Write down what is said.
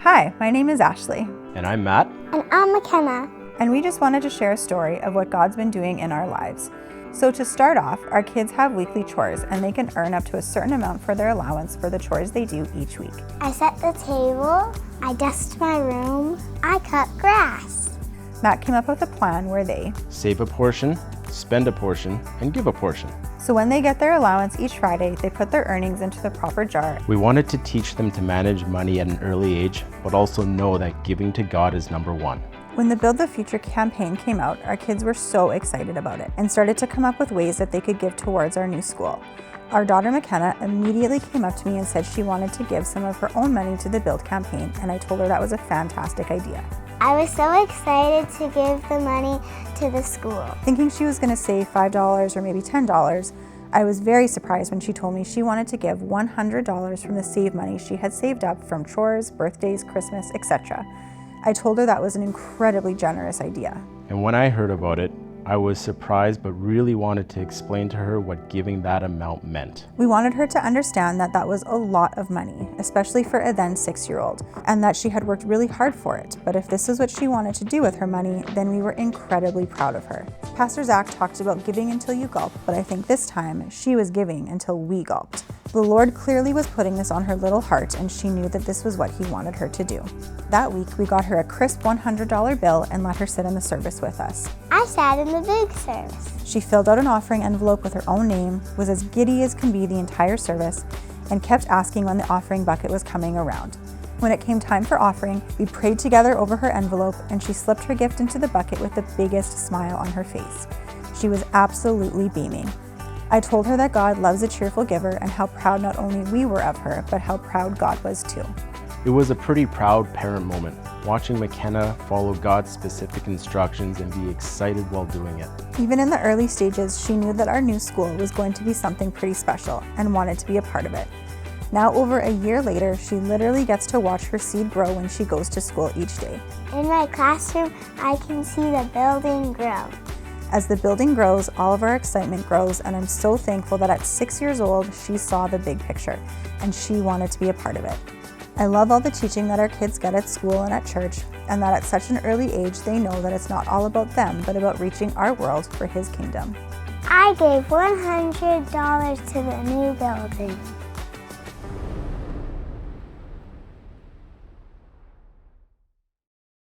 Hi, my name is Ashley. And I'm Matt. And I'm McKenna. And we just wanted to share a story of what God's been doing in our lives. So to start off, our kids have weekly chores and they can earn up to a certain amount for their allowance for the chores they do each week. I set the table, I dust my room, I cut grass. Matt came up with a plan where they Save a portion, spend a portion, and give a portion. So when they get their allowance each Friday, they put their earnings into the proper jar. We wanted to teach them to manage money at an early age, but also know that giving to God is number one. When the Build the Future campaign came out, our kids were so excited about it and started to come up with ways that they could give towards our new school. Our daughter McKenna immediately came up to me and said she wanted to give some of her own money to the Build campaign, and I told her that was a fantastic idea. I was so excited to give the money to the school. Thinking she was going to save $5 or maybe $10, I was very surprised when she told me she wanted to give $100 from the save money she had saved up from chores, birthdays, Christmas, etc. I told her that was an incredibly generous idea. And when I heard about it, I was surprised but really wanted to explain to her what giving that amount meant. We wanted her to understand that that was a lot of money, especially for a then 6-year-old, and that she had worked really hard for it. But if this is what she wanted to do with her money, then we were incredibly proud of her. Pastor Zach talked about giving until you gulp, but I think this time she was giving until we gulped. The Lord clearly was putting this on her little heart, and she knew that this was what He wanted her to do. That week, we got her a crisp $100 bill and let her sit in the service with us. I sat in the big service. She filled out an offering envelope with her own name, was as giddy as can be the entire service, and kept asking when the offering bucket was coming around. When it came time for offering, we prayed together over her envelope, and she slipped her gift into the bucket with the biggest smile on her face. She was absolutely beaming. I told her that God loves a cheerful giver and how proud not only we were of her, but how proud God was too. It was a pretty proud parent moment, watching McKenna follow God's specific instructions and be excited while doing it. Even in the early stages, she knew that our new school was going to be something pretty special and wanted to be a part of it. Now, over a year later, she literally gets to watch her seed grow when she goes to school each day. In my classroom, I can see the building grow. As the building grows, all of our excitement grows, and I'm so thankful that at 6 years old, she saw the big picture, and she wanted to be a part of it. I love all the teaching that our kids get at school and at church, and that at such an early age, they know that it's not all about them, but about reaching our world for His kingdom. I gave $100 to the new building.